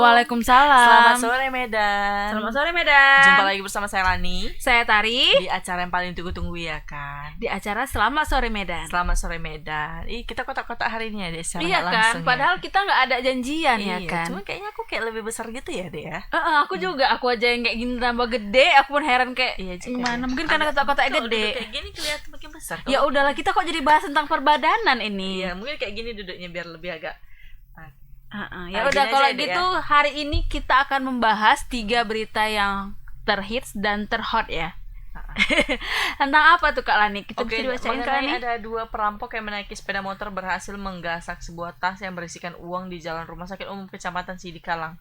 Waalaikumsalam. Selamat sore Medan. Selamat sore Medan. Jumpa lagi bersama saya Lani. Saya Tari. Di acara yang paling tunggu-tunggu ya kan. Di acara Selamat Sore Medan. Selamat sore Medan. Kita kotak-kotak hari ini ya deh secara Iya langsung. kan. Padahal kita nggak ada janjian iya, ya kan. Cuma kayaknya aku kayak lebih besar gitu ya deh ya. Aku juga. Aku aja yang kayak gini tambah gede. Aku pun heran kayak gimana. Mungkin karena kotak-kotaknya gede. Kayak gini kelihatan makin besar. Ya udahlah, kita kok jadi bahas tentang perbadanan ini. Iya, mungkin kayak gini duduknya biar lebih agak. Ya udah kalau gitu ya. Hari ini kita akan membahas 3 berita yang terhits dan terhot ya. Tentang apa tuh Kak Lani? Kita bisa dibacain Kak Lani. Ada 2 perampok yang menaiki sepeda motor berhasil menggasak sebuah tas yang berisikan uang di jalan Rumah Sakit Umum Kecamatan Sidikalang.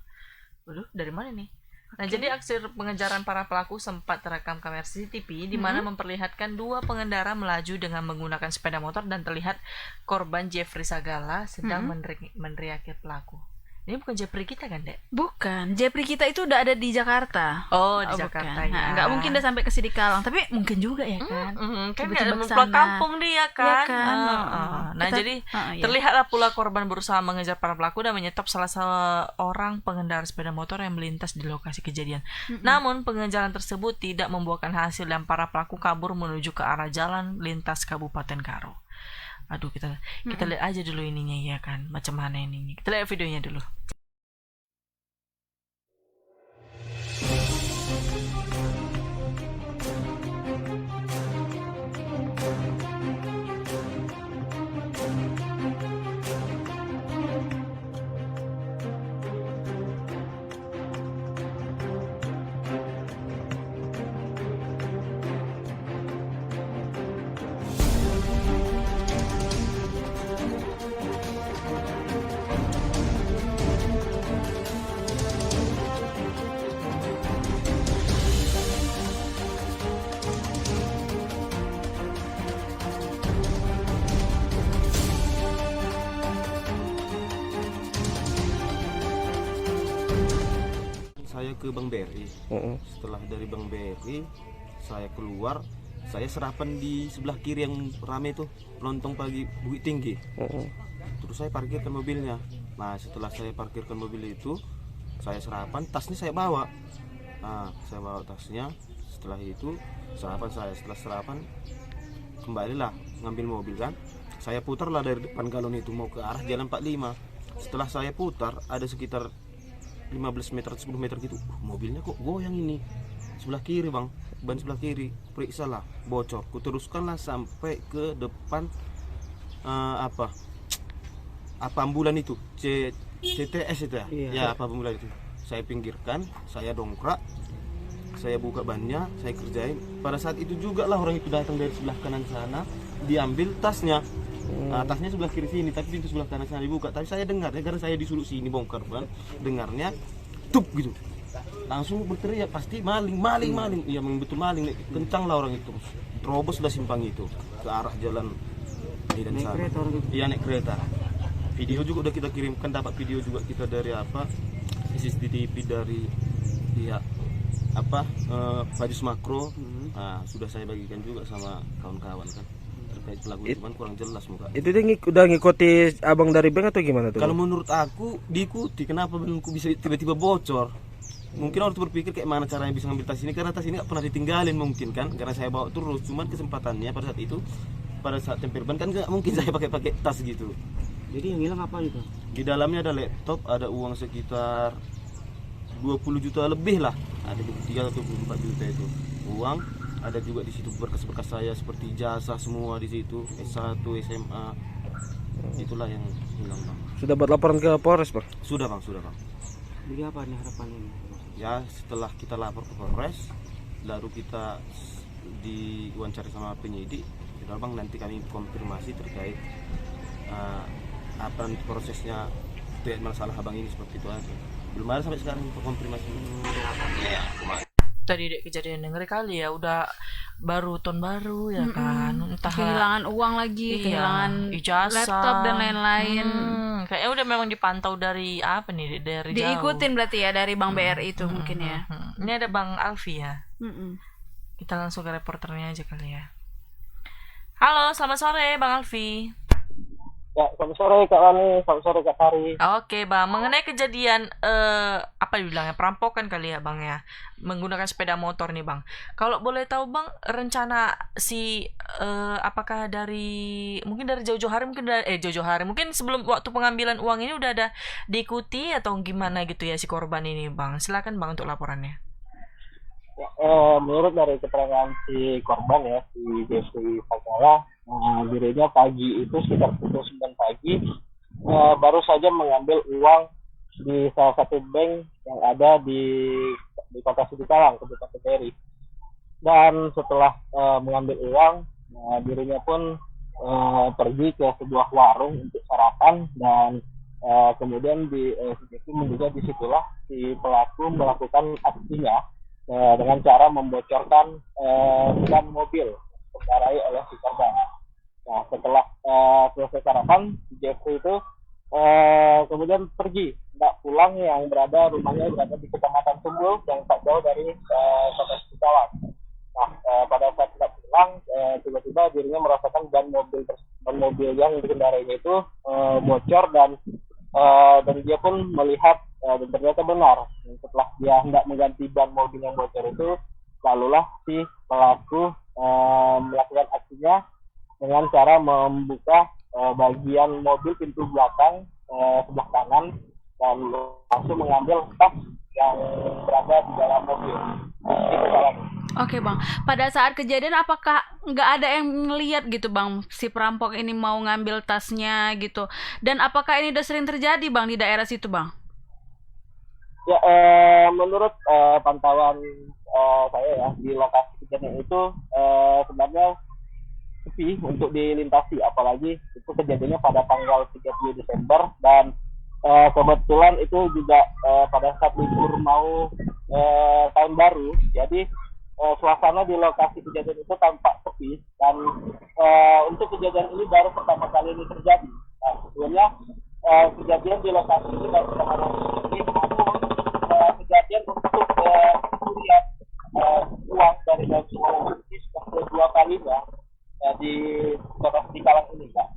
Waduh, dari mana nih? Nah, jadi aksi pengejaran para pelaku sempat terekam kamera CCTV di mana memperlihatkan 2 pengendara melaju dengan menggunakan sepeda motor dan terlihat korban Jeffrey Sagala sedang meneriaki pelaku. Ini bukan Jeffrey kita kan, Dek? Bukan, Jeffrey kita itu udah ada di Jakarta. Oh, di Jakarta bukan. ya. Nggak mungkin udah sampai ke Sidikalang, tapi mungkin juga ya kan. Kan nggak pulang kampung dia kan. Ya kan? Nah, jadi terlihatlah pula korban berusaha mengejar para pelaku dan menyetop salah seorang pengendara sepeda motor yang melintas di lokasi kejadian. Namun pengejaran tersebut tidak membuahkan hasil dan para pelaku kabur menuju ke arah jalan lintas Kabupaten Karo. Aduh, kita lihat aja dulu ininya ya kan, macam mana ininya. Kita lihat videonya dulu. Saya ke Bank BRI. Setelah dari Bank BRI saya keluar, saya sarapan di sebelah kiri yang ramai tuh, lontong pagi Bukit Tinggi. Terus saya parkirkan mobilnya. Nah, setelah saya parkirkan mobil itu, saya sarapan, tasnya saya bawa. Nah, saya bawa tasnya. Setelah itu sarapan saya, setelah sarapan kembalilah ngambil mobil kan. Saya putarlah dari depan galon itu mau ke arah Jalan 45. Setelah saya putar ada sekitar 15 meter, 10 meter gitu, mobilnya kok goyang ini sebelah kiri bang, ban sebelah kiri, periksa lah, bocor. Kuteruskanlah sampai ke depan apa ambulan itu, CTS itu ya, ya apa ambulan itu. Saya pinggirkan, saya dongkrak, saya buka bannya, saya kerjain. Pada saat itu juga lah orang itu datang dari sebelah kanan sana, diambil tasnya. Nah, tasnya sebelah kiri sini, tapi pintu sebelah kanan sana dibuka. Tapi saya dengar, karena saya disuruh sini bongkar kan, dengarnya tup gitu, langsung berteriak pasti maling. Iya memang betul maling, kencang lah orang itu, terobos lah simpang itu ke arah jalan Medan sana. Iya naik kereta. Video juga udah kita kirimkan, dapat video juga kita dari CCTV dari pihak Bajus Makro. Nah, sudah saya bagikan juga sama kawan-kawan kan. Terkait pelaku cuman kurang jelas muka. Itu dia udah ngikuti abang dari bank atau gimana tuh? Kalau menurut aku diikuti, kenapa banku bisa tiba-tiba bocor? Mungkin orang tuh berpikir kayak mana caranya bisa ngambil tas ini, karena tas ini nggak pernah ditinggalin mungkin kan, karena saya bawa terus. Cuman kesempatannya pada saat itu, pada saat tempel ban kan nggak mungkin saya pakai tas gitu. Jadi yang hilang apa itu? Di dalamnya ada laptop, ada uang sekitar 20 juta lebih lah, ada 23 atau 24 juta itu uang. Ada juga di situ berkas-berkas saya seperti ijazah semua di situ, S1, SMA. Itulah yang hilang bang. Sudah buat laporan ke Polres bang? Sudah bang. Jadi apa nih harapan ini? Ya setelah kita lapor ke Polres, lalu kita diwawancara sama penyidik, sudah bang nanti kami konfirmasi terkait apa prosesnya terkait masalah abang ini seperti itu aja. Belum ada sampai sekarang konfirmasi. Tadi dek kejadian ngeri kali ya, udah baru tahun baru ya kan, entah kehilangan uang lagi, kehilangan ijazah, laptop dan lain-lain. Kayaknya udah memang dipantau dari apa nih, dari diikutin jauh. Berarti ya dari Bank BRI itu mungkin ya. Ini ada Bang Alfi ya. Kita langsung ke reporternya aja kali ya. Halo, selamat sore Bang Alfi. Ya, selamat sore Kak Wani, selamat sore Kak Tari. Oke bang, mengenai kejadian apa dibilangnya perampokan kali ya bang ya, menggunakan sepeda motor nih bang. Kalau boleh tahu bang, rencana si apakah mungkin dari jauh-jauh hari, jauh-jauh hari, mungkin sebelum waktu pengambilan uang ini udah ada diikuti atau gimana gitu ya si korban ini bang? Silakan bang untuk laporannya. Ya, menurut dari keterangan si korban ya, si Jeffrey Fagala, dirinya pagi itu sekitar pukul 9 pagi baru saja mengambil uang di salah satu bank yang ada di kota Sidikalang, Kabupaten Beri. Dan setelah mengambil uang, dirinya pun pergi ke sebuah warung untuk sarapan dan kemudian menduga disitulah si pelaku melakukan aksinya dengan cara membocorkan ban mobil dikendarai oleh si korban. Nah, setelah selesai sarapan, Jeffrey itu kemudian pergi, tidak pulang, yang rumahnya berada di Kecamatan Sumbul yang tak jauh dari kota Sidikalang. Nah, pada saat tidak pulang, tiba-tiba dirinya merasakan ban mobil yang dikendarainya itu bocor dan dia pun melihat dan ternyata benar. Setelah dia hendak mengganti ban mobil yang bocor itu, lalulah si pelaku melakukan aksinya dengan cara membuka bagian mobil pintu belakang sebelah kanan dan langsung mengambil tas yang berada di dalam mobil. Oke bang, pada saat kejadian apakah nggak ada yang ngelihat gitu bang, si perampok ini mau ngambil tasnya gitu? Dan apakah ini udah sering terjadi bang di daerah situ bang? Ya, menurut pantauan saya ya, di lokasi kejadian itu sebenarnya sepi untuk dilintasi, apalagi itu kejadiannya pada tanggal 30 Desember dan kebetulan itu juga pada saat libur mau tahun baru, jadi suasana di lokasi kejadian itu tampak sepi dan untuk kejadian ini baru pertama kali ini terjadi. Nah, sebelumnya kejadian di lokasi ini baru pertama kali ini, namun kejadian untuk pencurian uang dari Daun ini sudah kedua kalinya di kota Sidikalang ini, Kak.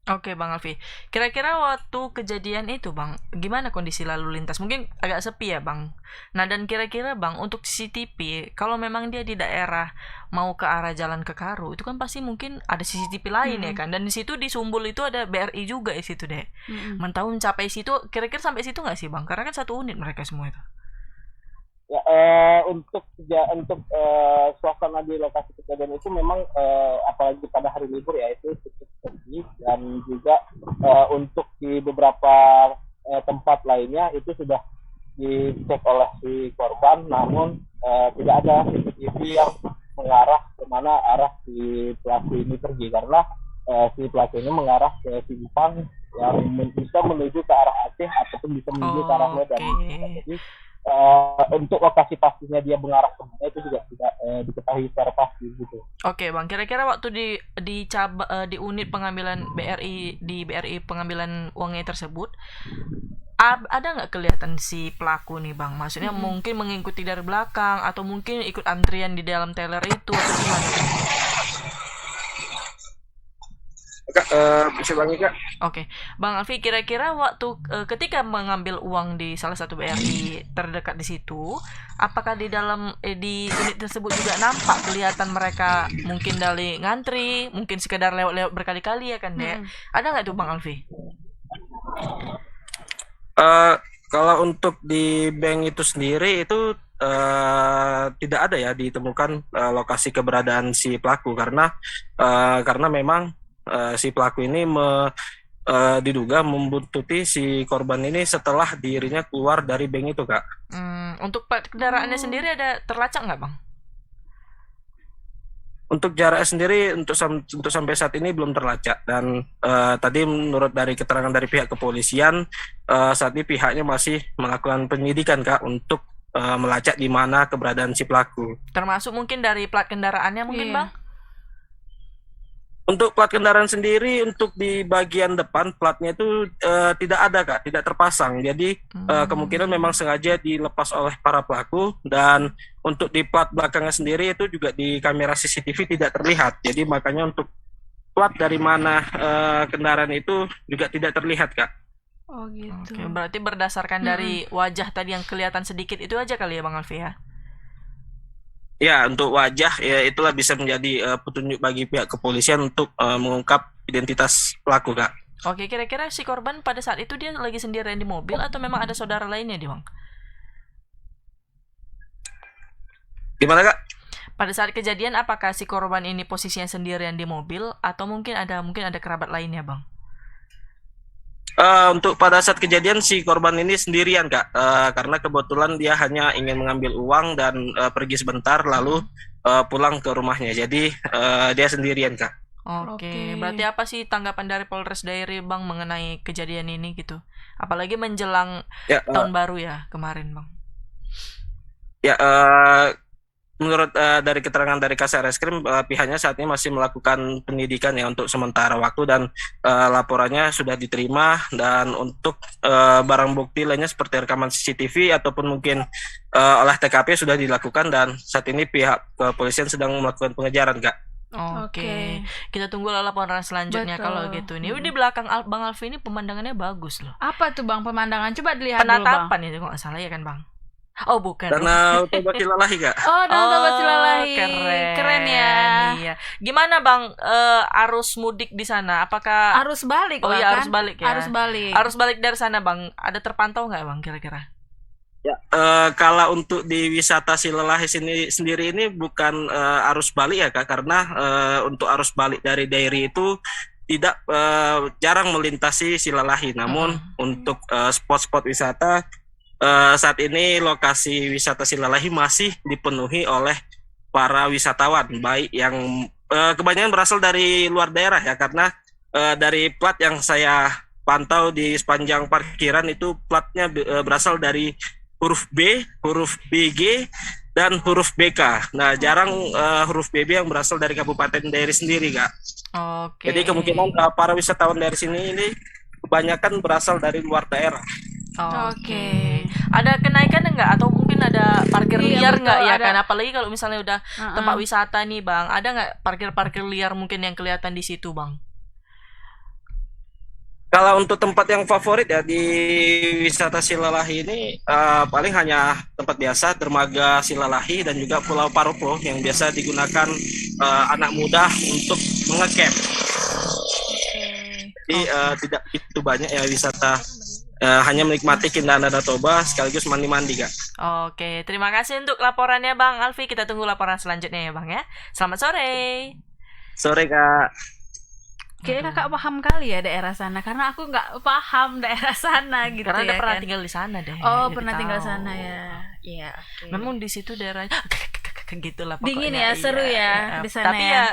Oke Bang Alfi, kira-kira waktu kejadian itu Bang, gimana kondisi lalu lintas? Mungkin agak sepi ya Bang. Nah dan kira-kira Bang, untuk CCTV, kalau memang dia di daerah mau ke arah jalan ke Karu, itu kan pasti mungkin ada CCTV lain ya kan? Dan di situ di Sumbul itu ada BRI juga di situ deh. Mentau mencapai situ, kira-kira sampai situ nggak sih Bang? Karena kan satu unit mereka semua itu. Ya, untuk suasana di lokasi kejadian itu memang apalagi pada hari libur ya itu cukup sepi, dan juga untuk di beberapa tempat lainnya itu sudah dicek oleh si korban, namun tidak ada CCTV yang mengarah kemana arah si pelaku ini pergi, karena si pelaku ini mengarah ke Simpang yang bisa menuju ke arah Aceh ataupun bisa menuju ke arah Medan. Jadi untuk lokasi pastinya dia mengarah ke mana itu juga tidak diketahui secara pasti gitu. Oke Bang, kira-kira waktu di unit pengambilan BRI di BRI pengambilan uangnya tersebut ada nggak kelihatan si pelaku nih Bang? Maksudnya mungkin mengikuti dari belakang atau mungkin ikut antrian di dalam teller itu atau gimana? Kak, bisa bangi Kak? Oke, Bang Alfi, kira-kira waktu ketika mengambil uang di salah satu BRI terdekat di situ, apakah di dalam di unit tersebut juga nampak kelihatan mereka mungkin dari ngantri, mungkin sekedar lewat-lewat berkali-kali ya kan ya? Ada nggak tuh Bang Alfi? Kalau untuk di bank itu sendiri itu tidak ada ya ditemukan lokasi keberadaan si pelaku, karena memang si pelaku ini diduga membuntuti si korban ini setelah dirinya keluar dari bank itu Kak. Untuk kendaraannya sendiri ada terlacak nggak Bang? Untuk jaraknya sendiri untuk sampai saat ini belum terlacak, dan tadi menurut dari keterangan dari pihak kepolisian saat ini pihaknya masih melakukan penyidikan Kak untuk melacak di mana keberadaan si pelaku. Termasuk mungkin dari plat kendaraannya mungkin Bang? Untuk plat kendaraan sendiri, untuk di bagian depan platnya itu tidak ada Kak, tidak terpasang. Jadi kemungkinan memang sengaja dilepas oleh para pelaku, dan untuk di plat belakangnya sendiri itu juga di kamera CCTV tidak terlihat. Jadi makanya untuk plat dari mana kendaraan itu juga tidak terlihat, Kak. Oh gitu. Oke, berarti berdasarkan dari wajah tadi yang kelihatan sedikit itu aja kali ya Bang Alfi ya? Ya, untuk wajah ya itulah bisa menjadi petunjuk bagi pihak kepolisian untuk mengungkap identitas pelaku, Kak. Oke, kira-kira si korban pada saat itu dia lagi sendirian di mobil atau memang ada saudara lainnya di Bang? Gimana, Kak? Pada saat kejadian apakah si korban ini posisinya sendirian di mobil atau mungkin ada kerabat lainnya Bang? Untuk pada saat kejadian si korban ini sendirian, Kak, karena kebetulan dia hanya ingin mengambil uang dan pergi sebentar lalu pulang ke rumahnya. Jadi dia sendirian, Kak. Oke, berarti apa sih tanggapan dari Polres Dairi Bang mengenai kejadian ini gitu? Apalagi menjelang tahun baru ya kemarin Bang. Ya, menurut dari keterangan dari Kasat Reskrim, pihaknya saat ini masih melakukan penyidikan ya untuk sementara waktu dan laporannya sudah diterima, dan untuk barang bukti lainnya seperti rekaman CCTV ataupun mungkin olah TKP sudah dilakukan dan saat ini pihak kepolisian sedang melakukan pengejaran, Kak. Oke. Kita tunggu laporan selanjutnya. Betul. Kalau gitu. Ini di belakang Bang Alfi ini pemandangannya bagus loh. Apa tuh Bang pemandangan? Coba dilihat dulu Bang. Penatapan itu kok nggak salah ya kan Bang? Oh bukan. Danau Toba Silalahi, Kak. Oh, Danau Toba Silalahi. Keren ya. Iya. Gimana Bang arus mudik di sana? Apakah Arus balik Oh lah iya, kan? arus balik ya. Arus balik dari sana Bang, ada terpantau nggak Bang kira-kira? Ya, kalau untuk di wisata Silalahi sendiri ini bukan arus balik ya, Kak, karena untuk arus balik dari Dairi itu tidak jarang melintasi Silalahi. Namun untuk spot-spot wisata saat ini lokasi wisata Silalahi masih dipenuhi oleh para wisatawan, baik yang kebanyakan berasal dari luar daerah ya, karena dari plat yang saya pantau di sepanjang parkiran itu platnya berasal dari huruf B, huruf BG, dan huruf BK. Nah, jarang huruf BB yang berasal dari Kabupaten Dairi sendiri, Kak. Oke. Jadi kemungkinan para wisatawan dari sini ini kebanyakan berasal dari luar daerah. Oke. Ada kenaikan enggak atau mungkin ada parkir liar betul, enggak ya ada. kan? Apalagi kalau misalnya udah tempat wisata nih, Bang. Ada enggak parkir liar mungkin yang kelihatan di situ, Bang? Kalau untuk tempat yang favorit ya di wisata Silalahi ini paling hanya tempat biasa, dermaga Silalahi dan juga Pulau Paropo yang biasa digunakan anak muda untuk mengecamp. Jadi tidak itu banyak ya wisata, hanya menikmati keindahan Danau Toba sekaligus mandi-mandi, Kak. Oke, terima kasih untuk laporannya Bang Alfi. Kita tunggu laporan selanjutnya ya Bang ya. Selamat sore. Sore, Kak. Kayaknya kakak paham kali ya daerah sana, karena aku nggak paham daerah sana gitu. Karena ya udah pernah kan? tinggal di sana deh. Oh, jadi pernah tinggal tahu. sana ya. Iya. Oke. Memang di situ daerahnya gitulah pokoknya. Dingin ya, seru ya di sana. Tapi ya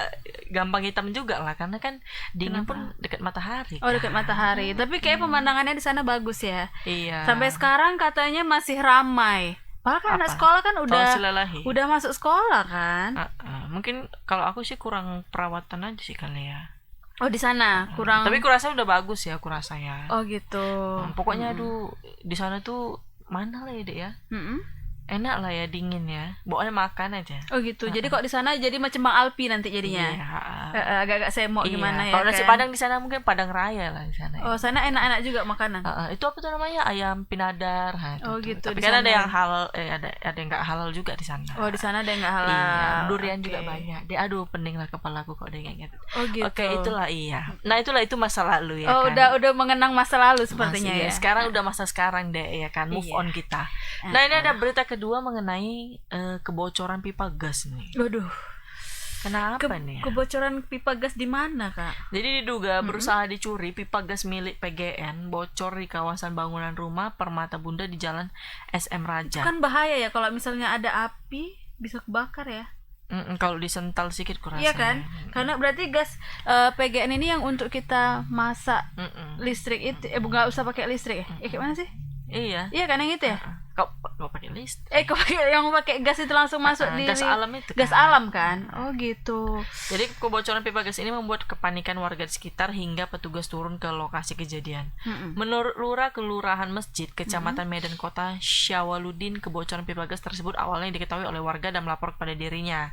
gampang hitam juga lah, karena kan dingin Kenapa? pun dekat matahari. Oh, dekat matahari. Tapi kayak pemandangannya di sana bagus ya. Iya. Sampai sekarang katanya masih ramai. Bahkan anak sekolah kan Silalahi. udah masuk sekolah kan. Mungkin kalau aku sih kurang perawatan aja sih kali ya. Oh, di sana kurang. Tapi kurasa udah bagus ya, kurasa ya. Oh gitu. Pokoknya aduh di sana tuh mana lah ya Dek ya. Enak lah ya, dingin ya. Pokoknya makan aja. Oh gitu. Jadi kok di sana jadi macam Bang Alpi nanti jadinya. Iya. Agak-agak semok gimana ya. Kalau nasi kan? Padang di sana mungkin Padang Raya lah di sana. Oh, sana enak-enak juga makanan. Itu apa tuh namanya, ayam pinadar. Oh gitu. Tapi di kan sana. ada yang halal, ada yang nggak halal juga di sana. Oh, di sana ada yang nggak halal. Iya, durian juga Oke. banyak. Aduh pening lah kepalaku kok dia ingat. Oh gitu. Oke, itulah iya. Nah itulah itu masa lalu ya Oh, kan. udah mengenang masa lalu sepertinya Masih, ya. Sekarang udah masa sekarang deh ya kan, move Iya. on kita. Nah ini ada berita kedua mengenai kebocoran pipa gas nih. Waduh. Kenapa nih? Kebocoran pipa gas di mana, Kak? Jadi diduga berusaha dicuri pipa gas milik PGN bocor di kawasan bangunan rumah Permata Bunda di Jalan SM Raja. Kan bahaya ya kalau misalnya ada api bisa kebakar ya. Kalau disental sedikit kurasa. Iya kan? Karena berarti gas PGN ini yang untuk kita masak listrik itu nggak usah pakai listrik ya? Ya kayak mana sih? Iya. Iya kan yang itu ya? Kau pakai listrik. Yang pakai gas itu langsung masuk di gas alam itu gas kan. alam kan? Oh gitu. Jadi kebocoran pipa gas ini membuat kepanikan warga di sekitar hingga petugas turun ke lokasi kejadian. Menurut Lurah Kelurahan Masjid, Kecamatan Medan Kota Syawaludin, kebocoran pipa gas tersebut awalnya diketahui oleh warga dan melapor kepada dirinya.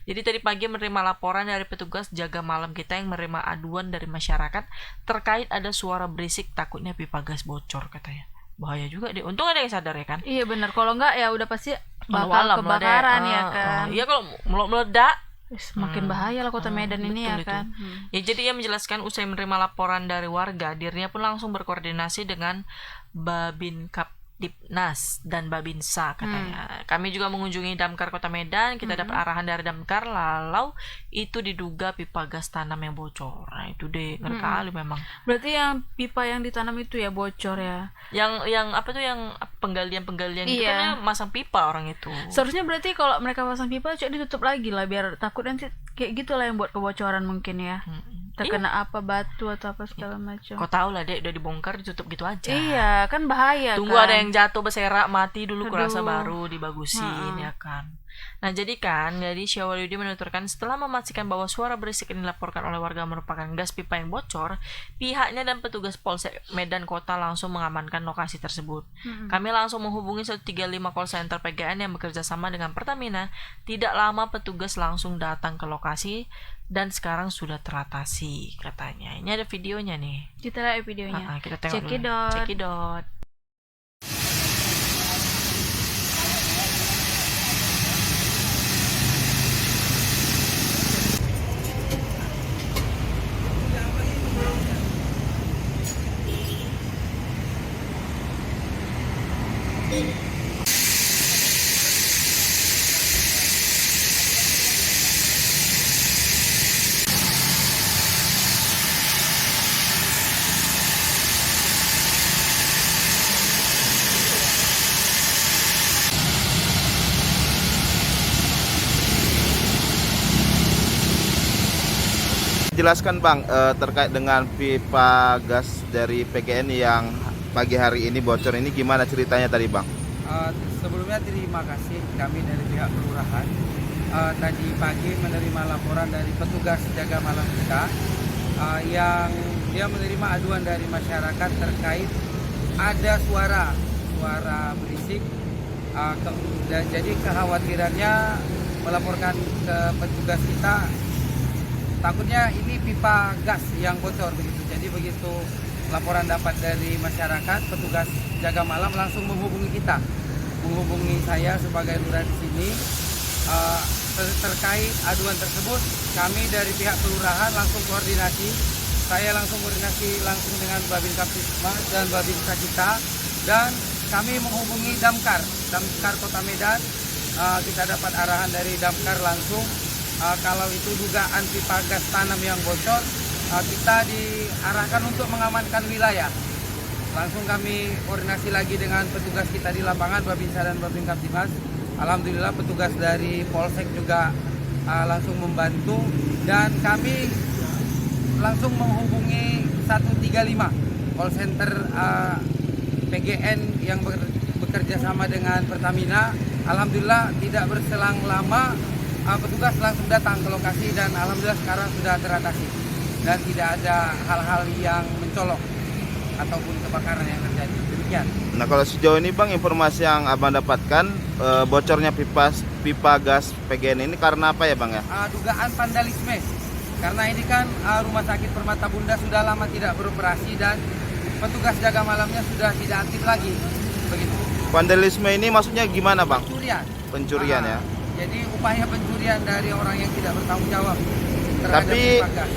Jadi tadi pagi menerima laporan dari petugas jaga malam kita yang menerima aduan dari masyarakat terkait ada suara berisik, takutnya pipa gas bocor katanya. Bahaya juga deh. Untung ada yang sadar ya kan. Iya benar. Kalau enggak ya udah pasti bakal Malam kebakaran ya kan. Iya kalau meledak Semakin bahaya lah kota Medan ini ya betul itu. kan. Ya jadi ia menjelaskan usai menerima laporan dari warga, dirinya pun langsung berkoordinasi dengan Babin Kaptipnas dan Babinsa katanya. Kami juga mengunjungi Damkar Kota Medan, kita dapat arahan dari Damkar lalu itu diduga pipa gas tanam yang bocor. Nah itu deh, ngeri kali memang. Berarti yang pipa yang ditanam itu ya bocor ya. Yang apa tuh yang penggalian-penggalian itu Iya. kan ya masang pipa orang itu. Seharusnya berarti kalau mereka pasang pipa coba ditutup lagi lah biar takut nanti kayak gitulah yang buat kebocoran mungkin ya. Terkena apa batu atau apa segala macam. Kau tahu lah dek, udah dibongkar ditutup gitu aja. Iya, kan bahaya Tunggu kan. ada yang jatuh berserak mati dulu, kurasa Aduh. baru dibagusin ya kan. Nah jadi Syawaludin menuturkan setelah memastikan bahwa suara berisik yang dilaporkan oleh warga merupakan gas pipa yang bocor, pihaknya dan petugas Polsek Medan Kota langsung mengamankan lokasi tersebut. Kami langsung menghubungi 135 call center PGN yang bekerja sama dengan Pertamina. Tidak lama petugas langsung datang ke lokasi dan sekarang sudah teratasi katanya. Ini ada videonya nih. Kita lihat videonya. Kita tengok dulu. Cekidot. Cekidot. Jelaskan Bang terkait dengan pipa gas dari PGN yang pagi hari ini bocor ini gimana ceritanya tadi Bang? Sebelumnya terima kasih kami dari pihak kelurahan tadi pagi menerima laporan dari petugas jaga malam kita yang dia menerima aduan dari masyarakat terkait ada suara berisik dan jadi kekhawatirannya melaporkan ke petugas kita takutnya ini pipa gas yang bocor begitu. Jadi begitu laporan dapat dari masyarakat, petugas jaga malam langsung menghubungi saya sebagai lurah di sini terkait aduan tersebut. Kami dari pihak kelurahan langsung koordinasi. Saya langsung koordinasi langsung dengan Babin Kaptipmas dan Babinsa kita dan kami menghubungi Damkar Kota Medan. Kita dapat arahan dari Damkar langsung. Kalau itu dugaan pipa gas tanam yang bocor, kita diarahkan untuk mengamankan wilayah. Langsung kami koordinasi lagi dengan petugas kita di lapangan, Babinsa dan Babin Kaptipmas. Alhamdulillah petugas dari Polsek juga langsung membantu dan kami langsung menghubungi 135 call center PGN yang bekerja sama dengan Pertamina. Alhamdulillah tidak berselang lama petugas langsung datang ke lokasi dan alhamdulillah sekarang sudah teratasi dan tidak ada hal-hal yang mencolok ataupun kebakaran yang terjadi. Demikian. Nah kalau sejauh ini Bang informasi yang Abang dapatkan bocornya pipa gas PGN ini karena apa ya Bang ya? Dugaan vandalisme karena ini kan Rumah Sakit Permata Bunda sudah lama tidak beroperasi dan petugas jaga malamnya sudah tidak aktif lagi begitu. Vandalisme ini maksudnya gimana Bang? Pencurian ya. Jadi upaya pencurian dari orang yang tidak bertanggung jawab terhadap Tapi pipa gas.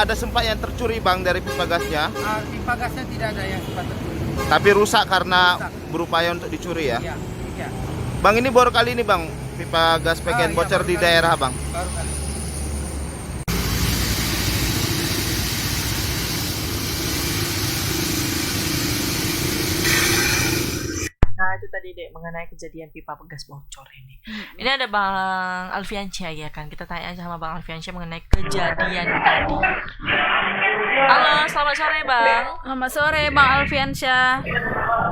ada sempat yang tercuri Bang dari pipa gasnya, Pipa gasnya tidak ada yang sempat tercuri. tapi rusak karena berupaya untuk dicuri ya. Iya. Bang ini baru kali ini Bang pipa gas PGN bocor baru di kali. daerah Bang. Baru kali. Nah itu tadi Dek mengenai kejadian pipa gas bocor ini. Ini ada Bang Alfiansyah ya kan. Kita tanya aja sama Bang Alfiansyah mengenai kejadian tadi. Halo, selamat sore Bang. Selamat sore Bang Alfiansyah.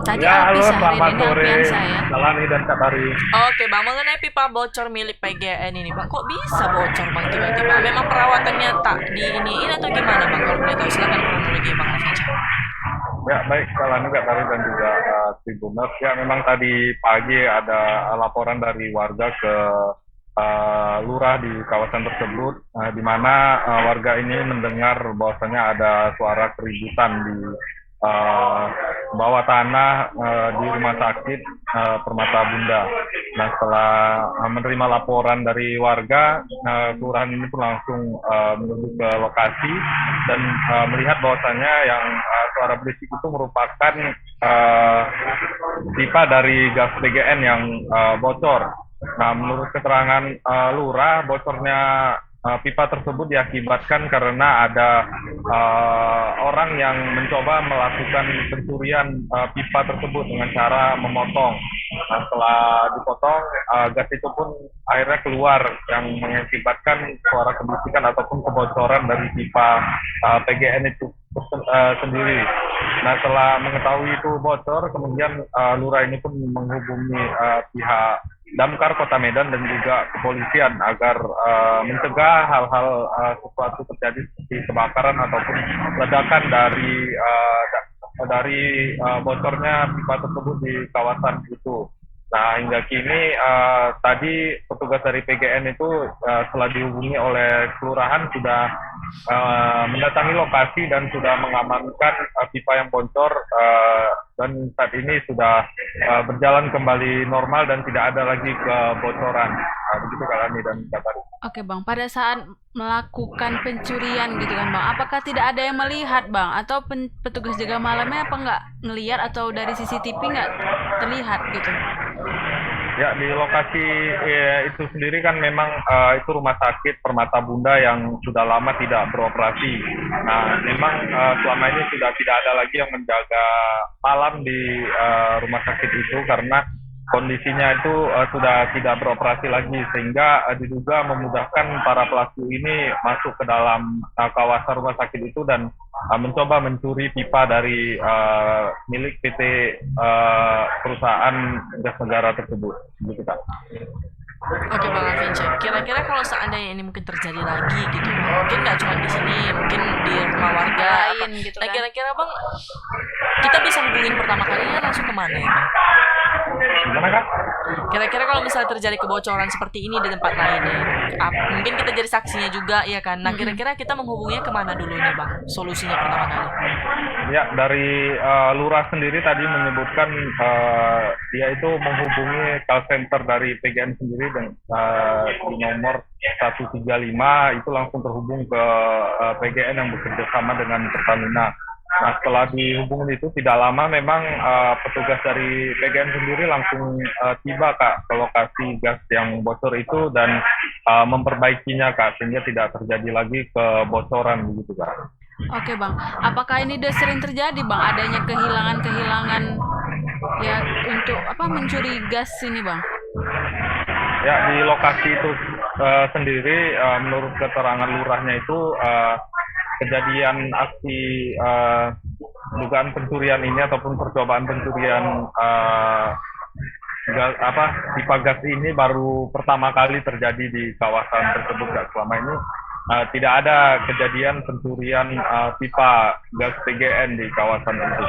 Tadi Ya, halo, habis hari selamat ini sore. Alfiansyah ya. Jalani dan Kabari. Oke Bang, mengenai pipa bocor milik PGN ini Bang, kok bisa bocor Bang tiba-tiba? Memang perawatannya tak diiniin atau gimana Bang? Kalau boleh tahu silakan kronologi Bang Alfiansyah. Ya, baik, Jalani Kabari dan juga Tribuners. Ya, memang tadi pagi ada laporan dari warga ke lurah di kawasan tersebut, di mana warga ini mendengar bahwasanya ada suara keributan di bawah tanah di rumah sakit Permata Bunda. Nah, setelah menerima laporan dari warga, kelurahan ini pun langsung menuju ke lokasi dan melihat bahwasanya yang suara berisik itu merupakan pipa dari gas PGN yang bocor. Nah, menurut keterangan lurah, bocornya pipa tersebut diakibatkan karena ada orang yang mencoba melakukan pencurian pipa tersebut dengan cara memotong. Nah, setelah dipotong, gas itu pun akhirnya keluar yang mengakibatkan suara kebusikan ataupun kebocoran dari pipa PGN itu sendiri. Nah, setelah mengetahui itu bocor, kemudian lurah ini pun menghubungi pihak Damkar Kota Medan dan juga kepolisian agar mencegah hal-hal sesuatu terjadi seperti kebakaran ataupun ledakan dari bocornya pipa tersebut di kawasan itu. Nah, hingga kini tadi petugas dari PGN itu setelah dihubungi oleh kelurahan sudah mendatangi lokasi dan sudah mengamankan pipa yang bocor dan saat ini sudah berjalan kembali normal dan tidak ada lagi kebocoran. Begitu Kalani dan Kabari. Oke Bang, pada saat melakukan pencurian gitu kan Bang, apakah tidak ada yang melihat Bang? Atau petugas jaga malamnya apa nggak ngelihat atau dari CCTV nggak terlihat gitu? Ya, di lokasi itu sendiri kan memang itu rumah sakit Permata Bunda yang sudah lama tidak beroperasi. Nah, memang selama ini sudah tidak ada lagi yang menjaga malam di rumah sakit itu karena kondisinya itu sudah tidak beroperasi lagi, sehingga diduga memudahkan para pelaku ini masuk ke dalam kawasan rumah sakit itu dan mencoba mencuri pipa dari milik PT perusahaan gas negara tersebut. Begitu, Kak. Oke Bang Alfiansyah, kira-kira kalau seandainya ini mungkin terjadi lagi gitu, mungkin nggak cuma di sini, mungkin di rumah warga lain gitu Nah, kan. kira-kira Bang, kita bisa hubungin pertama kalinya langsung kemana ya Bang? Gimana, Kak? Kira-kira kalau misalnya terjadi kebocoran seperti ini di tempat lain nih, mungkin kita jadi saksinya juga ya kan. Nah, kira-kira kita menghubunginya kemana dulu nih Bang? Solusinya pertama kali. Ya, dari lurah sendiri tadi menyebutkan dia itu menghubungi call center dari PGN sendiri dengan di nomor 135 itu langsung terhubung ke PGN yang bekerja sama dengan Pertamina. Nah, setelah dihubungin itu tidak lama memang petugas dari PGN sendiri langsung tiba Kak ke lokasi gas yang bocor itu dan memperbaikinya Kak sehingga tidak terjadi lagi kebocoran begitu Kak. Oke Bang, apakah ini udah sering terjadi Bang adanya kehilangan ya untuk mencuri gas ini Bang? Ya, di lokasi itu sendiri menurut keterangan lurahnya itu kejadian aksi dugaan pencurian ini ataupun percobaan pencurian pipa gas ini baru pertama kali terjadi di kawasan tersebut. Selama ini tidak ada kejadian pencurian pipa gas PGN di kawasan itu.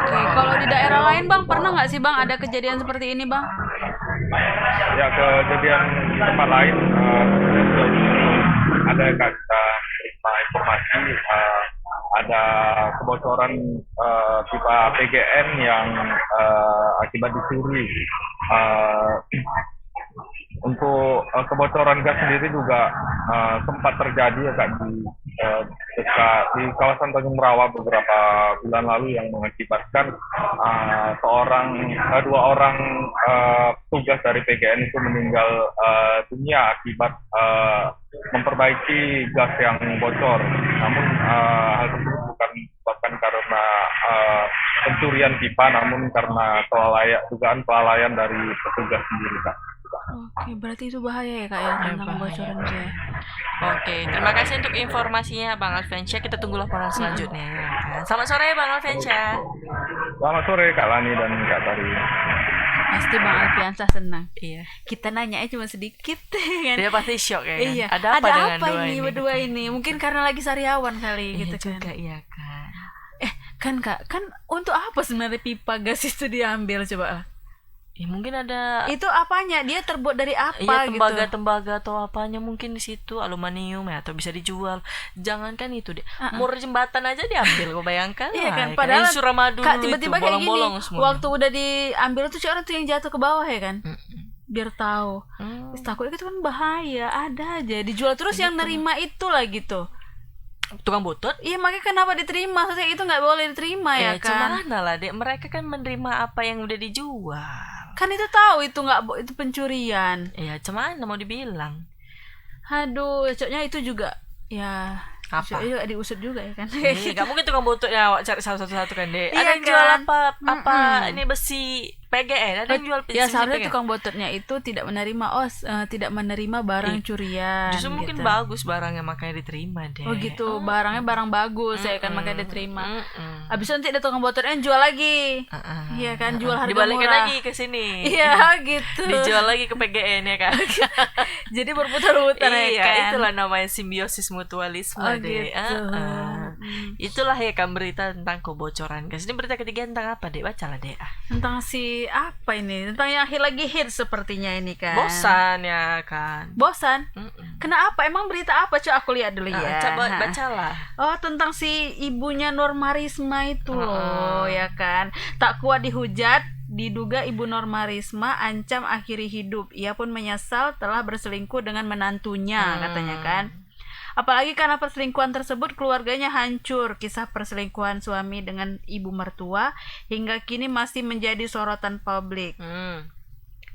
Oke, kalau di daerah lain Bang pernah nggak sih Bang ada kejadian seperti ini Bang? Ya, kejadian di tempat lain ada Kak, kita terima informasi ada kebocoran pipa PGN yang akibat dicuri. Untuk kebocoran gas sendiri juga sempat terjadi ya Kak di kawasan Tanjung Merawa beberapa bulan lalu yang mengakibatkan dua orang petugas dari PGN itu meninggal dunia akibat memperbaiki gas yang bocor. Namun hal tersebut bukan disebabkan karena pencurian pipa, namun karena dugaan kelalaian dari petugas sendiri, Kak. Oke, berarti itu bahaya ya Kak ya, tentang bocoran itu ya. Oke, terima kasih untuk informasinya Bang Alfiansyah. Kita tunggu laporan selanjutnya. Kan? Selamat sore Bang Alfiansyah. Selamat sore Kak Lani dan Kak Tari. Pasti Bang Alfiansyah senang. Iya. Kita nanyanya cuma sedikit kan. Dia pasti shock ya. Kan? Iya. Ada apa dengan dua ini berdua ini? Mungkin karena lagi sariawan kali iya gitu juga, kan. iya kan. Kan Kak, kan untuk apa sebenarnya pipa gas itu diambil coba? Ya, mungkin ada Itu apanya? Dia terbuat dari apa gitu? tembaga atau apanya mungkin di situ, aluminium ya, atau bisa dijual. Jangankan itu deh. Mur jembatan aja diambil, kau bayangkan. Iya kan, ya, padahal Suramadu Kak dulu tiba-tiba itu, kayak gini. bolong-bolong semua. Waktu udah diambil tuh orang tuh yang jatuh ke bawah ya kan? Biar tahu. Terus takutnya itu kan bahaya, ada aja dijual terus yang nerima itu lah gitu. Tukang butut. Iya, makanya kenapa diterima? Maksudnya itu nggak boleh diterima ya kan? Gimana lah dek, mereka kan menerima apa yang udah dijual. Kan itu tahu itu itu pencurian. Ya cuman mau dibilang. Aduh, cocoknya itu juga ya Apa? juga diusut juga ya kan? Gak mungkin tukang butut ya cari satu-satu kan dek. Iya Ada yang kan? jual apa ini besi PGN, ada yang jual Ya besi seharusnya PGN. tukang bututnya itu tidak menerima barang curian. Justru mungkin gitu. bagus barangnya makanya diterima deh. Oh gitu, barangnya barang bagus ya kan, makanya diterima. Abis itu nanti ada tukang bututnya jual lagi. Iya kan, jual harga dibalikin murah. lagi ke sini. Iya gitu. Dijual lagi ke PGN ya kan. Jadi berputar-putar ya Iya, kan. itulah namanya simbiosis mutualisme Oh deh. gitu. Itulah ya kan berita tentang kebocoran gas. Ini berita ketiga tentang apa dek? Bacalah dek. Tentang si apa ini? Tentang yang lagi hits sepertinya ini kan. Bosan ya kan. Bosan? Kenapa? Emang berita apa? Coba aku lihat dulu ya. Coba bacalah. Oh, tentang si ibunya Norma Risma itu loh, ya kan. Tak kuat dihujat, diduga ibu Norma Risma ancam akhiri hidup. Ia pun menyesal telah berselingkuh dengan menantunya, katanya kan. Apalagi karena perselingkuhan tersebut keluarganya hancur. Kisah perselingkuhan suami dengan ibu mertua hingga kini masih menjadi sorotan publik.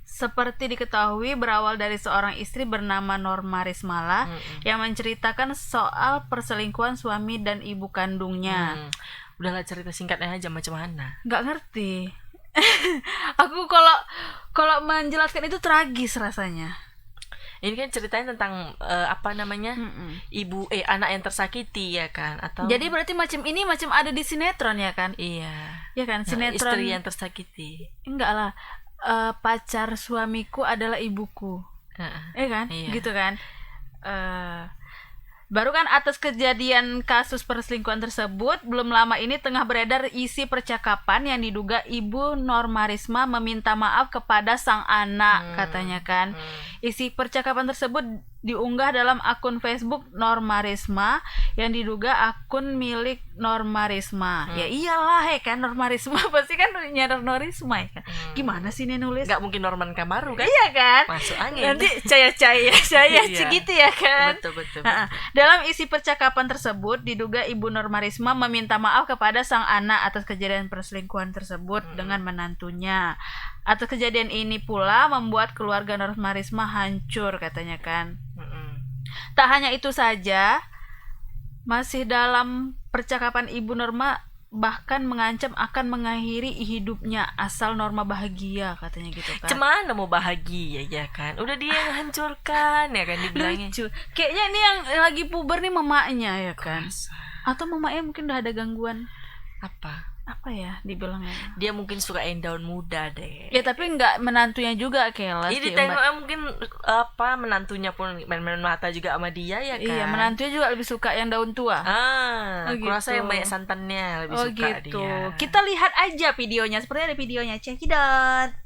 Seperti diketahui berawal dari seorang istri bernama Norma Rismala yang menceritakan soal perselingkuhan suami dan ibu kandungnya. Udahlah cerita singkatnya aja macam mana. Nggak ngerti. Aku kalau menjelaskan itu tragis rasanya. Ini kan ceritanya tentang apa namanya anak yang tersakiti ya kan, atau Jadi berarti macam ada di sinetron ya kan? iya Ya kan, sinetron. istri yang tersakiti. Enggak lah, pacar suamiku adalah ibuku. Kan? Iya. Gitu kan. Baru kan atas kejadian kasus perselingkuhan tersebut, belum lama ini tengah beredar isi percakapan yang diduga ibu Norma Risma meminta maaf kepada sang anak, katanya kan. Isi percakapan tersebut diunggah dalam akun Facebook Norma Risma yang diduga akun milik Norma Risma. Ya iyalah ya kan, Norma Risma pasti kan nyadar Norma Risma ya kan. Gimana sih ini nulis? Nggak mungkin Norman Kamaru kan? Iya kan? Masuk angin. Nanti caya-caya Iya. segitu ya kan. Betul. Dalam isi percakapan tersebut diduga ibu Norma Risma meminta maaf kepada sang anak atas kejadian perselingkuhan tersebut dengan menantunya. Atas kejadian ini pula membuat keluarga Norma Risma hancur, katanya kan. Tak hanya itu saja, masih dalam percakapan ibu Norma bahkan mengancam akan mengakhiri hidupnya asal Norma bahagia, katanya gitu kan. Cemana mau bahagia ya kan? Udah dia yang hancurkan ya kan dibilangnya. Lucu. Kayaknya ini yang lagi puber nih mamanya ya kan. Atau mamanya mungkin udah ada gangguan apa ya dibilangnya. Dia mungkin suka daun muda deh. Ya tapi nggak menantunya juga kelas. Ini tengoknya mungkin menantunya pun main-main mata juga sama dia ya kan. Iya, menantunya juga lebih suka yang daun tua. Aku rasa yang banyak santannya lebih suka gitu. dia. Kita lihat aja videonya. Seperti ada videonya. Cekidot.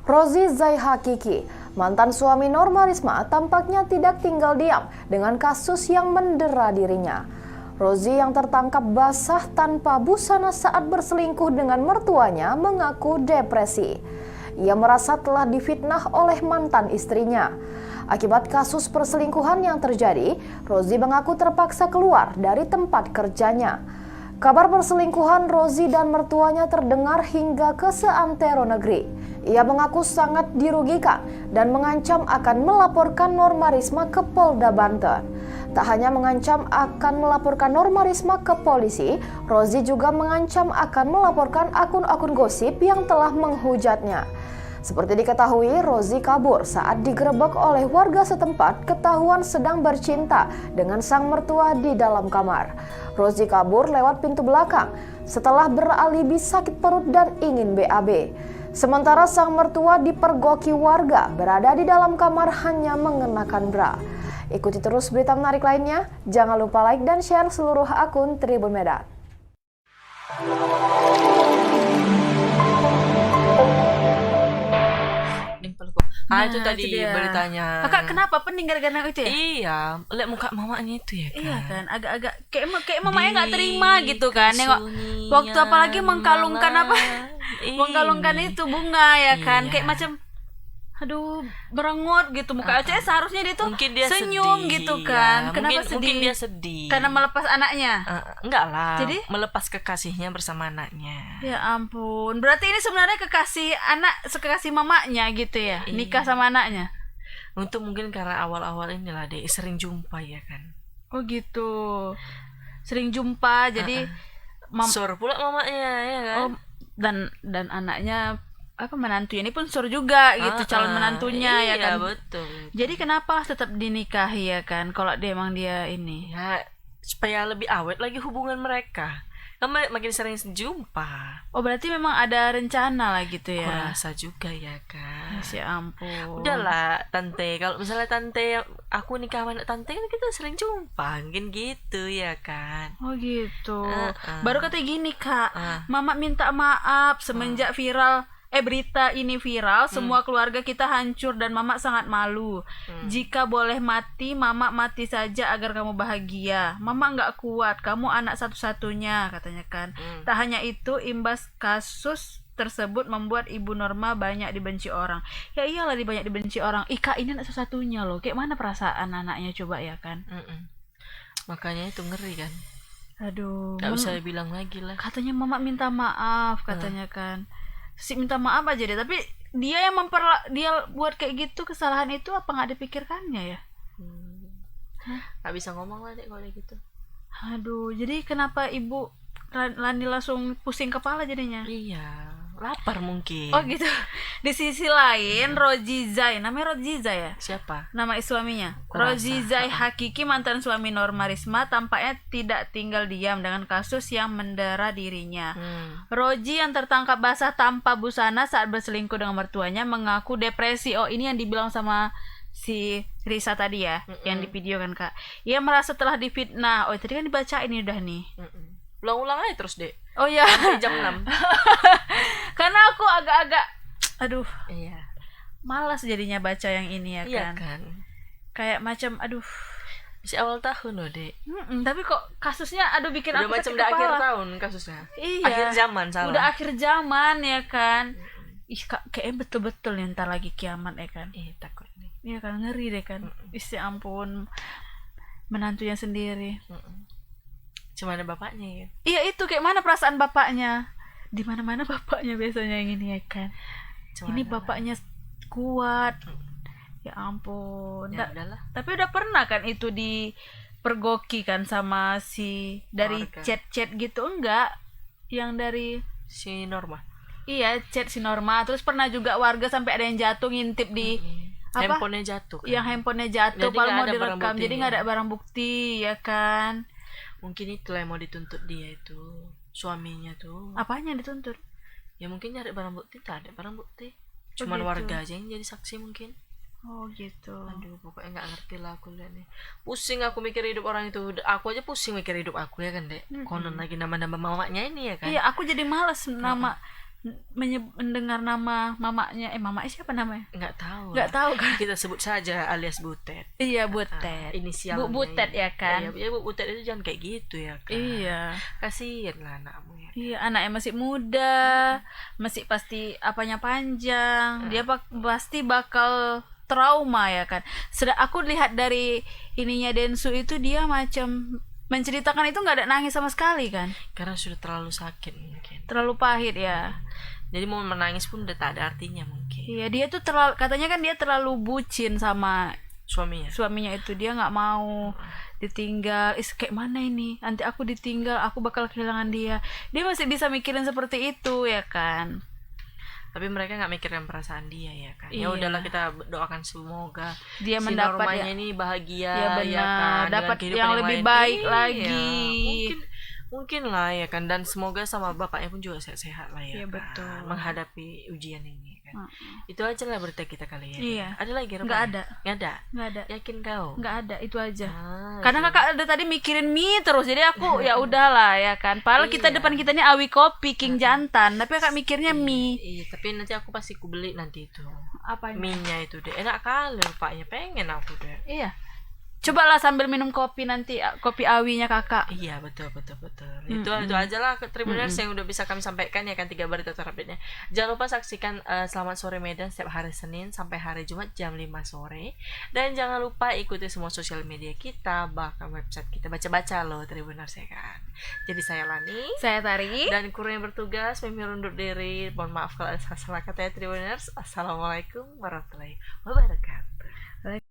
Rozi Zaihakiki, mantan suami Norma Risma, tampaknya tidak tinggal diam dengan kasus yang mendera dirinya. Rozi yang tertangkap basah tanpa busana saat berselingkuh dengan mertuanya mengaku depresi. Ia merasa telah difitnah oleh mantan istrinya. Akibat kasus perselingkuhan yang terjadi, Rozi mengaku terpaksa keluar dari tempat kerjanya. Kabar perselingkuhan Rozi dan mertuanya terdengar hingga ke seantero negeri. Ia mengaku sangat dirugikan dan mengancam akan melaporkan Norma Risma ke Polda Banten. Tak hanya mengancam akan melaporkan Norma Risma ke polisi, Rozi juga mengancam akan melaporkan akun-akun gosip yang telah menghujatnya. Seperti diketahui, Rozi kabur saat digerebek oleh warga setempat ketahuan sedang bercinta dengan sang mertua di dalam kamar. Rozi kabur lewat pintu belakang setelah beralibi sakit perut dan ingin BAB. Sementara sang mertua dipergoki warga berada di dalam kamar hanya mengenakan bra. Ikuti terus berita menarik lainnya. Jangan lupa like dan share seluruh akun Tribun Medan. Itu tadi beritanya. Kakak kenapa pening gara-gara itu ya? Iya, lihat muka mamanya itu ya kan. Iya kan, agak-agak kayak mamanya nggak terima gitu kan. Nengok waktu apalagi mengkalungkan mengkalungkan itu bunga ya kan. Kayak macam aduh berengut gitu muka. Seharusnya dia tuh mungkin dia senyum sedih, gitu kan. Ya. Kenapa sedih? Mungkin dia sedih karena melepas anaknya. Enggak lah. Jadi melepas kekasihnya bersama anaknya. Ya ampun. Berarti ini sebenarnya kekasih mamanya gitu ya. Nikah sama anaknya. Untuk mungkin karena awal-awal inilah deh sering jumpa ya kan. Oh gitu. Sering jumpa jadi sur pula mamanya ya kan. Oh, dan anaknya menantunya ini pun sur juga gitu, calon menantunya ya kan. Betul. Jadi kenapa tetap dinikahi ya kan kalau emang dia ini? Ya supaya lebih awet lagi hubungan mereka. Kan makin sering jumpa. Oh berarti memang ada rencana lah gitu ya. Aku rasa juga ya kan. Ya ampun. Udahlah tante, kalau misalnya tante aku nikah sama tante kan kita sering jumpa, mungkin gitu ya kan. Oh gitu. Baru kata gini kak, mama minta maaf semenjak berita ini viral, semua keluarga kita hancur dan mama sangat malu. Jika boleh mati, mama mati saja agar kamu bahagia. Mama nggak kuat, kamu anak satu-satunya katanya kan. Tak hanya itu, imbas kasus tersebut membuat Ibu Norma banyak dibenci orang. Ya iyalah banyak dibenci orang. Kak ini anak satu-satunya loh. Kayak mana perasaan anaknya coba ya kan. Makanya itu ngeri kan. Aduh. Gak bisa bilang lagi lah. Katanya mama minta maaf katanya kan. Minta maaf aja deh, tapi dia yang dia buat kayak gitu, kesalahan itu apa nggak dipikirkannya ya? Nggak bisa ngomong lah deh kalau gitu. Aduh, jadi kenapa Ibu Lani langsung pusing kepala jadinya? Iya, lapar mungkin. Oh gitu. Di sisi lain, Rozi Zai, namanya Rozi Zai ya? Siapa? Nama suaminya. Rozi Zai Hakiki, mantan suami Norma Risma, tampaknya tidak tinggal diam dengan kasus yang mendera dirinya. Rozi yang tertangkap basah tanpa busana saat berselingkuh dengan mertuanya mengaku depresi. Oh ini yang dibilang sama si Risa tadi ya, yang di video kan kak. Ia merasa telah difitnah. Oh tadi kan dibaca ini udah nih. Ulang-ulang aja terus deh. Oh ya. Sampai jam 6. Karena aku agak-agak aduh. Iya. Malas jadinya baca yang ini ya kan. Iya kan. Kayak macam aduh. Masih awal tahun loh, Dek. Tapi kok kasusnya bikin udah aku macam udah akhir tahun kasusnya. Iya. Akhir zaman salah. Udah akhir zaman ya kan. Kayaknya betul-betul nih ntar lagi kiamat ya kan. Takut nih. Iya kan, ngeri deh kan. Ya ampun. Menantunya sendiri. Cuma ada bapaknya ya. Iya itu kayak mana perasaan bapaknya? Di mana-mana bapaknya biasanya yang ini ya kan. Ini bapaknya kuat. Ya ampun. Tapi udah pernah kan itu dipergoki kan sama si dari chat-chat gitu enggak? Yang dari si Norma. Iya, chat si Norma. Terus pernah juga warga sampai ada yang jatuh ngintip di handphonenya jatuh kan? Yang handphonenya jatuh kalau mau direkam. Jadi nggak ada barang bukti ya kan. Mungkin itulah yang mau dituntut dia itu, suaminya tuh. Apanya dituntut? Ya mungkin nyari barang bukti, tak ada barang bukti. Cuman gitu. Warga aja yang jadi saksi mungkin. Oh gitu. Aduh pokoknya nggak ngerti lah aku lihat nih. Pusing aku mikir hidup orang itu. Aku aja pusing mikir hidup aku ya kan Dek. Konon lagi nama-nama mamanya ini ya kan. Iya aku jadi malas mendengar nama mamanya. Mamanya siapa namanya? Nggak tahu kan. Kita sebut saja alias Butet. Iya Butet. Inisialnya Bu Butet ya kan. Iya Bu Butet itu jangan kayak gitu ya kan. Iya. Kasihan lah anakmu ya. Iya anaknya masih muda, masih pasti apanya panjang. Dia pasti bakal trauma ya kan. Aku lihat dari ininya Densu itu dia macam menceritakan itu nggak ada nangis sama sekali kan, karena sudah terlalu sakit mungkin, terlalu pahit ya. jadi mau menangis pun udah tak ada artinya mungkin. Iya, dia tuh katanya kan dia terlalu bucin sama suaminya itu, dia nggak mau ditinggal. Kayak mana ini, nanti aku ditinggal aku bakal kehilangan dia masih bisa mikirin seperti itu ya kan. Tapi mereka nggak mikirin perasaan dia ya kan. Ya Iya. udahlah, kita doakan semoga dia si mendapat Normanya ini bahagia ya benar, ya kan, dapat dengan yang kehidupan lebih lain. baik Iya, lagi. mungkin lah ya kan, dan semoga sama bapaknya pun juga sehat-sehat lah ya Iya, kan, betul. menghadapi ujian ini kan. Itu aja lah berita kita kali ya. Iya. Ada lagi Rob? Nggak ada. Nggak ada. Yakin kau? Nggak ada, itu aja. Karena Karena kakak ada tadi mikirin mie terus, jadi aku ya udahlah ya kan. Padahal kita Iya. depan kita ini Awi Kopi King Jantan, tapi kakak mikirnya mie. Iya, tapi nanti aku pasti beli nanti itu. Apa ini? Mie-nya itu deh. Enak kali rupanya, pengen aku deh. Iya. Cobalah sambil minum kopi nanti, kopi Awinya kakak. Iya, betul. Itu aja lah Tribuners yang udah bisa kami sampaikan ya kan, 3 berita terupdate-nya. Jangan lupa saksikan Selamat Sore Medan setiap hari Senin sampai hari Jumat jam 5 sore. Dan jangan lupa ikuti semua sosial media kita, bahkan website kita. Baca-baca loh Tribuners ya kan. Jadi saya Lani, Saya Tari. dan kru yang bertugas Mimi undur diri. Mohon maaf kalau ada salah kata ya Tribuners. Assalamualaikum warahmatullahi wabarakatuh.